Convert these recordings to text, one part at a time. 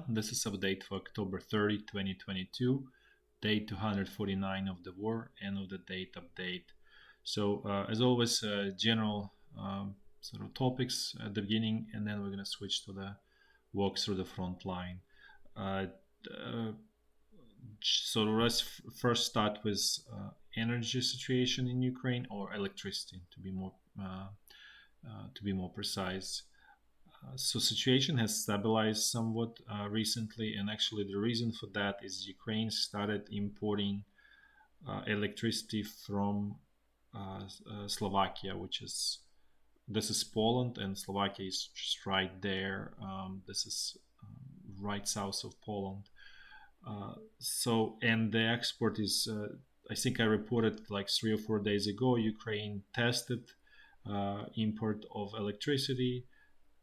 This is update for October 30, 2022, day 249 of the war, end of the date update. So, as always, general sort of topics at the beginning, and then we're going to switch to the walk through the front line. Uh, uh, so let's first start with energy situation in Ukraine, or electricity, to be more precise. So situation has stabilized somewhat recently, and actually the reason for that is Ukraine started importing electricity from Slovakia, which is this is Poland, and Slovakia is just right there. This is right south of Poland. So and the export is, I think I reported like 3 or 4 days ago, Ukraine tested import of electricity,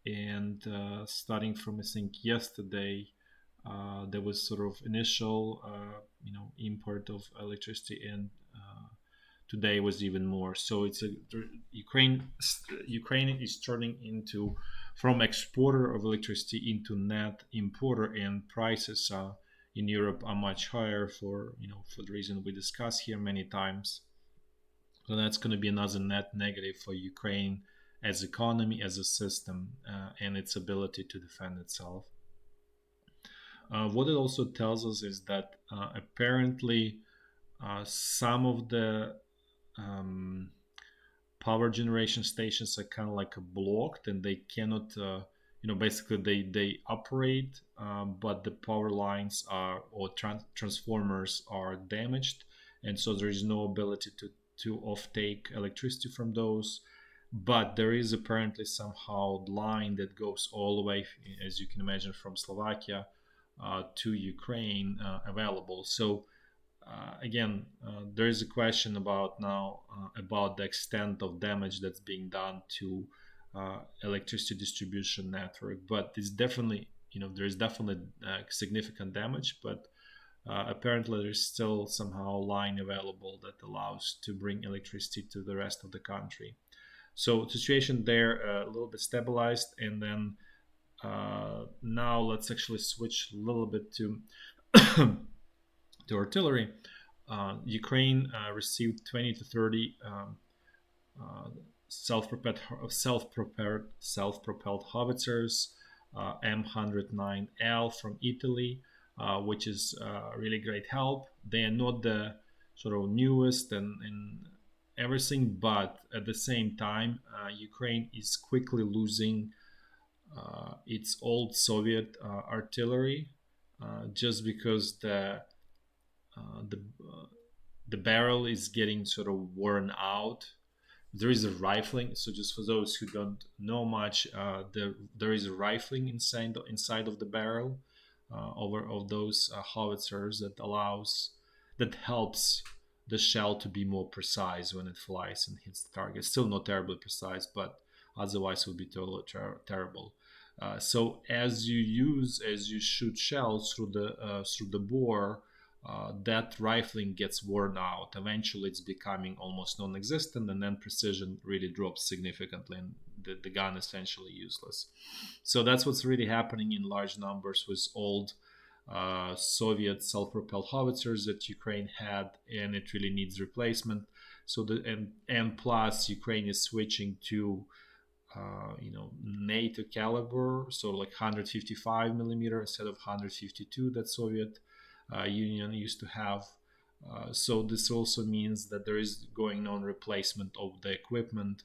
and starting from I think yesterday, there was sort of initial import of electricity, and today was even more. So it's a Ukraine is turning into from exporter of electricity into net importer, and prices in Europe are much higher for the reason we discussed here many times. So that's going to be another net negative for Ukraine as economy, as a system, and its ability to defend itself. What it also tells us is that apparently some of the um, power generation stations are kind of like blocked, and they cannot, basically they operate, but the power lines are or transformers are damaged, and so there is no ability to offtake electricity from those. But there is apparently somehow line that goes all the way, as you can imagine, from Slovakia to Ukraine available. So again, there is a question about now about the extent of damage that's being done to electricity distribution network. But it's definitely, there is definitely significant damage, but apparently there's still somehow a line available that allows to bring electricity to the rest of the country. So situation there a little bit stabilized, and then now let's actually switch a little bit to to artillery. Ukraine received 20 to 30 uh, self-propelled howitzers, M109L from Italy, which is really great help. They are not the sort of newest and everything, but at the same time, Ukraine is quickly losing its old Soviet artillery, just because the the barrel is getting sort of worn out. There is a rifling. So just for those who don't know much, there is a rifling inside of the barrel over of those howitzers that helps the shell to be more precise when it flies and hits the target. Still not terribly precise, but otherwise it would be totally terrible. So as you shoot shells through the bore, that rifling gets worn out. Eventually, it's becoming almost non-existent, and then precision really drops significantly, and the gun is essentially useless. So that's what's really happening in large numbers with old Soviet self-propelled howitzers that Ukraine had, and it really needs replacement. So and plus Ukraine is switching to NATO caliber, so like 155 millimeter instead of 152 that Soviet Union used to have. So this also means that there is going on replacement of the equipment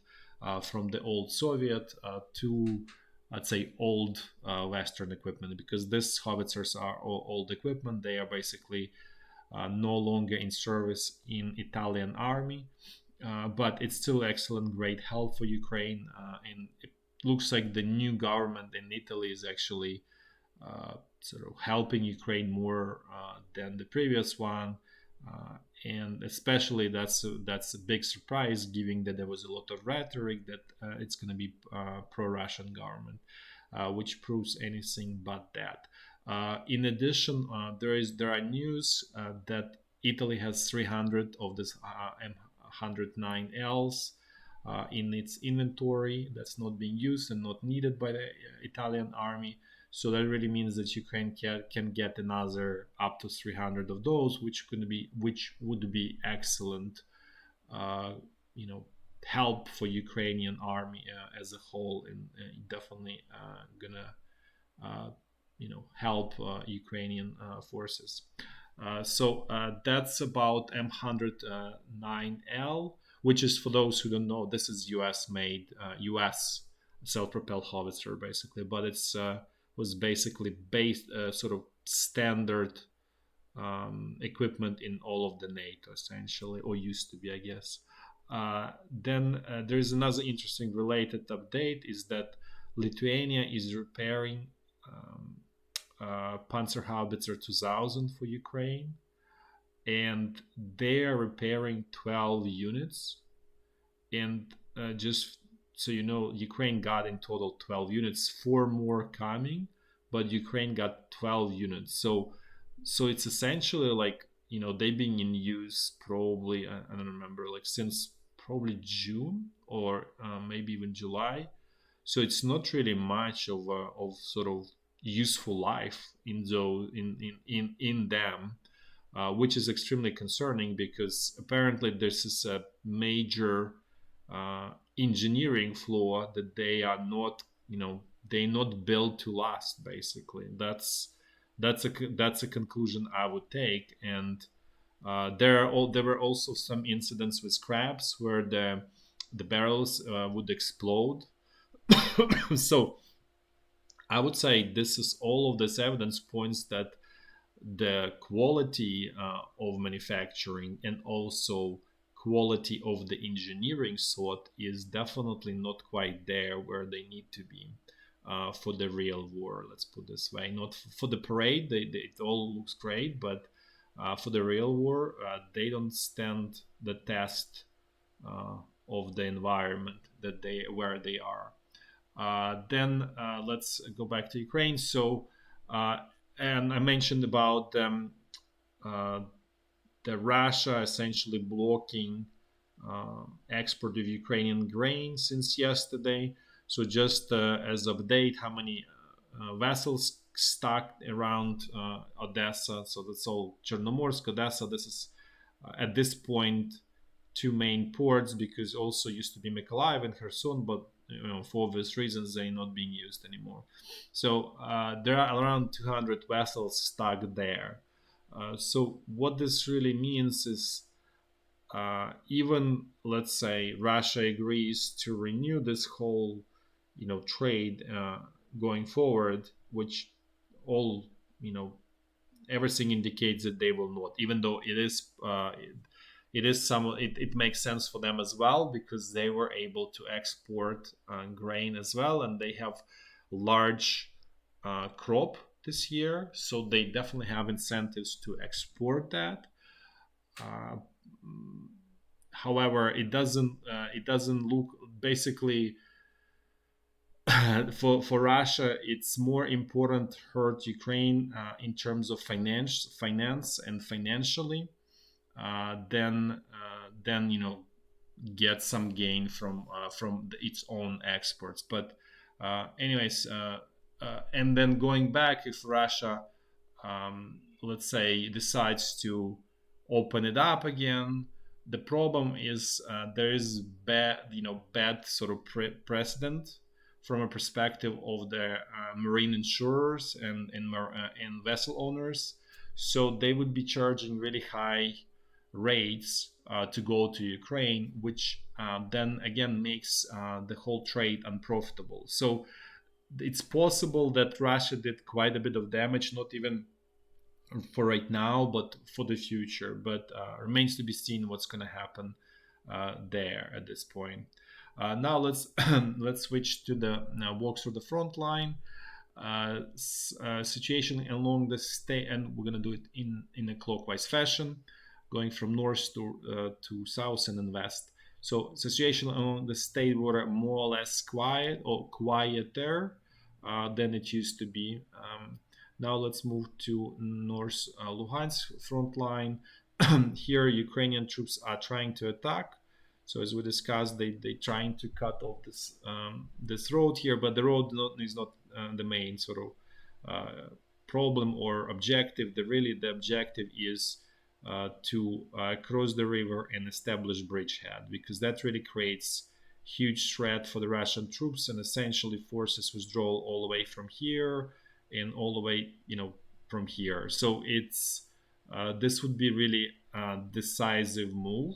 from the old Soviet to, I'd say, old Western equipment, because these howitzers are all old equipment. They are basically no longer in service in Italian army, but it's still excellent, great help for Ukraine. And it looks like the new government in Italy is actually sort of helping Ukraine more than the previous one. And especially that's a big surprise, given that there was a lot of rhetoric that it's going to be pro-Russian government, which proves anything but that. In addition, there are news that Italy has 300 of this M109Ls in its inventory that's not being used and not needed by the Italian army. So that really means that Ukraine can get another up to 300 of those, which would be excellent, uh, you know, help for Ukrainian army as a whole, and definitely gonna uh, help Ukrainian forces. That's about M109L, which is, for those who don't know, this is U.S. made, U.S. self-propelled howitzer basically, but it's was basically based sort of standard equipment in all of the NATO essentially, or used to be, I guess. Then there's another interesting related update is that Lithuania is repairing Panzerhaubitzer 2000 for Ukraine, and they are repairing 12 units. And just so you know, Ukraine got in total 12 units, four more coming, but Ukraine got 12 units. So it's essentially like, they've been in use probably, I don't remember, like since probably June or maybe even July. So it's not really much of sort of useful life in those in them, which is extremely concerning because apparently this is a major engineering flaw that they are not, they not built to last. Basically, that's a conclusion I would take. And there were also some incidents with scraps where the barrels would explode. So I would say this is all of this evidence points that the quality of manufacturing and also quality of the engineering sort is definitely not quite there where they need to be for the real war. Let's put this way. Not for the parade, it all looks great, but for the real war, they don't stand the test of the environment where they are. Then let's go back to Ukraine. So, and I mentioned about uh, the Russia essentially blocking export of Ukrainian grain since yesterday. So, just as update, how many vessels stuck around Odessa? So that's all Chernomorsk, Odessa. This is at this point two main ports, because also used to be Mykolaiv and Kherson, but for obvious reasons they're not being used anymore. So there are around 200 vessels stuck there. So what this really means is, even let's say Russia agrees to renew this whole trade going forward, which all everything indicates that they will not, even though it makes sense for them as well, because they were able to export grain as well, and they have large crop this year, so they definitely have incentives to export that. uh, However, it doesn't look basically for Russia, it's more important to hurt Ukraine in terms of finance and financially, then get some gain from its own exports. But anyways, and then going back, if Russia, let's say, decides to open it up again, the problem is there is bad sort of precedent from a perspective of the marine insurers and vessel owners. So they would be charging really high rates to go to Ukraine, which then again makes the whole trade unprofitable. So it's possible that Russia did quite a bit of damage, not even for right now, but for the future. But remains to be seen what's going to happen there at this point. Now let's let's switch to the walk through the front line situation along the state, and we're going to do it in a clockwise fashion, going from north to south and then west. So situation along the state border more or less quiet or quieter than it used to be. Now let's move to North Luhansk front line. Here, Ukrainian troops are trying to attack. So as we discussed, they trying to cut off this road here, but the road is not the main sort of uh, problem or objective. The objective is to cross the river and establish bridgehead, because that really creates huge threat for the Russian troops and essentially forces withdrawal all the way from here and all the way, from here. So it's this would be really a decisive move.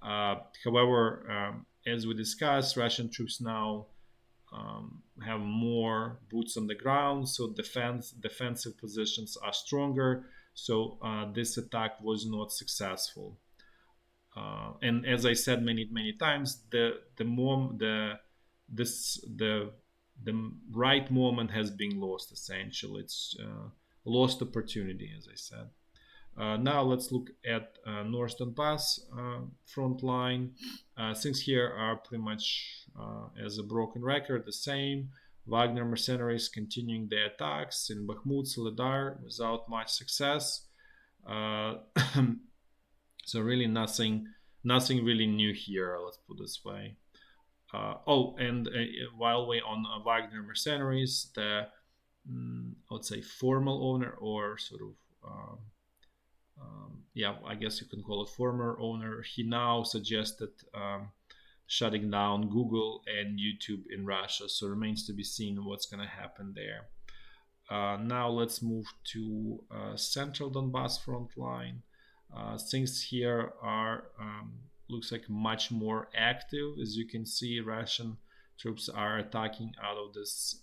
However, as we discussed, Russian troops now have more boots on the ground, so defensive positions are stronger. So this attack was not successful. And as I said many times, this the right moment has been lost. Essentially, it's lost opportunity, as I said. Now let's look at North Donbass front line. Things here are pretty much as a broken record, the same. Wagner mercenaries continuing their attacks in Bakhmut, Soledar without much success. Uh, so really nothing really new here. Let's put it this way. And while we on Wagner mercenaries, the let's say formal owner or sort of yeah, I guess you can call it former owner. He now suggested shutting down Google and YouTube in Russia. So remains to be seen what's going to happen there. Now let's move to central Donbass front line. Things here are looks like much more active. As you can see, Russian troops are attacking out of this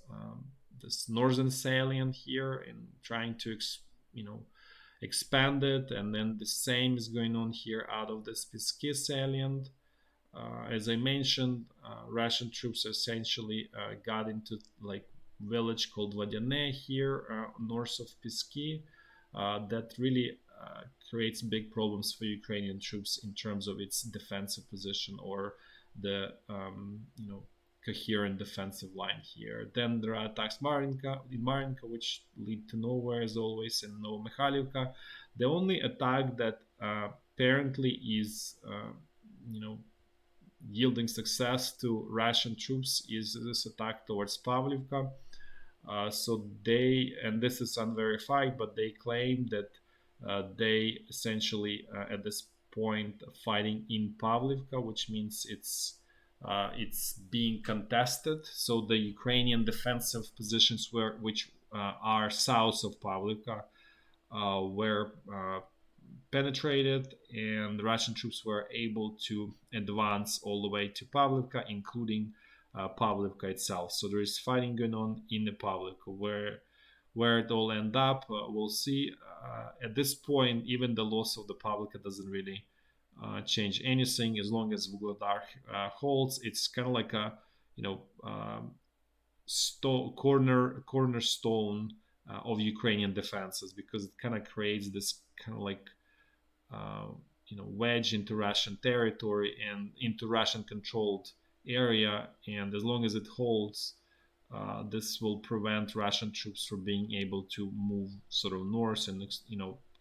northern salient here and trying to expand it, and then the same is going on here out of this Pisky salient. As I mentioned, Russian troops essentially got into like village called Vodyane here north of Pisky. That really creates big problems for Ukrainian troops in terms of its defensive position or the coherent defensive line here. Then there are attacks in Marinka, which lead to nowhere as always, and Novomikhailivka. The only attack that apparently is yielding success to Russian troops is this attack towards Pavlivka. So they, and this is unverified, but they claim that they essentially at this point fighting in Pavlivka, which means it's being contested. So the Ukrainian defensive positions which are south of Pavlivka were penetrated, and the Russian troops were able to advance all the way to Pavlivka, including Pavlivka itself. So there is fighting going on in the Pavlivka. Where it all end up, we'll see. At this point, even the loss of the Pavlivka doesn't really change anything as long as Vugledar holds. It's kind of like a cornerstone of Ukrainian defenses, because it kind of creates this kind of like wedge into Russian territory and into Russian controlled area, and as long as it holds, this will prevent Russian troops from being able to move sort of north and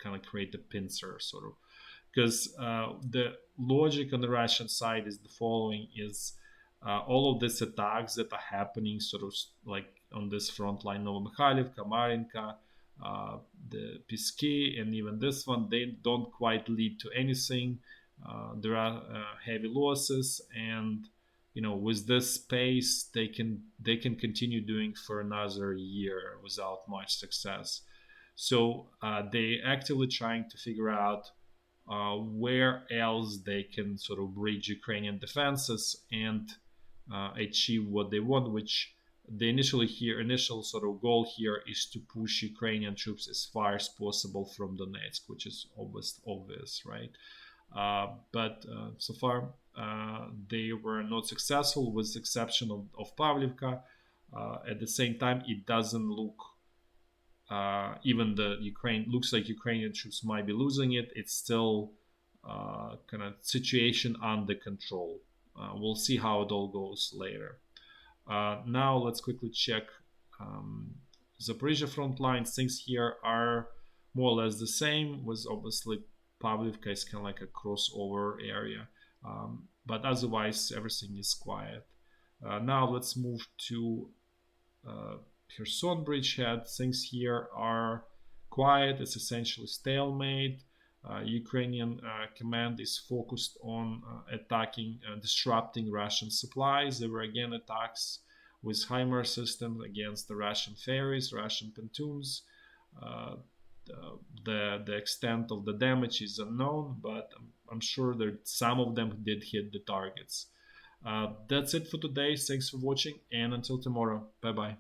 kind of create a pincer sort of, because the logic on the Russian side is the following: is all of these attacks that are happening sort of like on this front line, Novomikhailivka, Marinka, the Pisky, and even this one, they don't quite lead to anything. There are heavy losses, and with this pace, they can continue doing for another year without much success. So they actively trying to figure out where else they can sort of breach Ukrainian defenses and achieve what they want, which the initial sort of goal here is to push Ukrainian troops as far as possible from Donetsk, which is obvious, right? But so far they were not successful, with the exception of Pavlivka. At the same time, it doesn't look even the Ukraine looks like Ukrainian troops might be losing it. It's still kind of situation under control. We'll see how it all goes later. Now let's quickly check Zaporizhya front lines. Things here are more or less the same, with obviously Pavlivka is kind of like a crossover area, but otherwise everything is quiet. Now let's move to Kherson bridgehead. Things here are quiet. It's essentially stalemate. Ukrainian command is focused on attacking, disrupting Russian supplies. There were again attacks with HIMARS systems against the Russian ferries, Russian pontoons. Uh, the extent of the damage is unknown, but I'm sure that some of them did hit the targets. That's it for today. Thanks for watching, and until tomorrow, bye bye.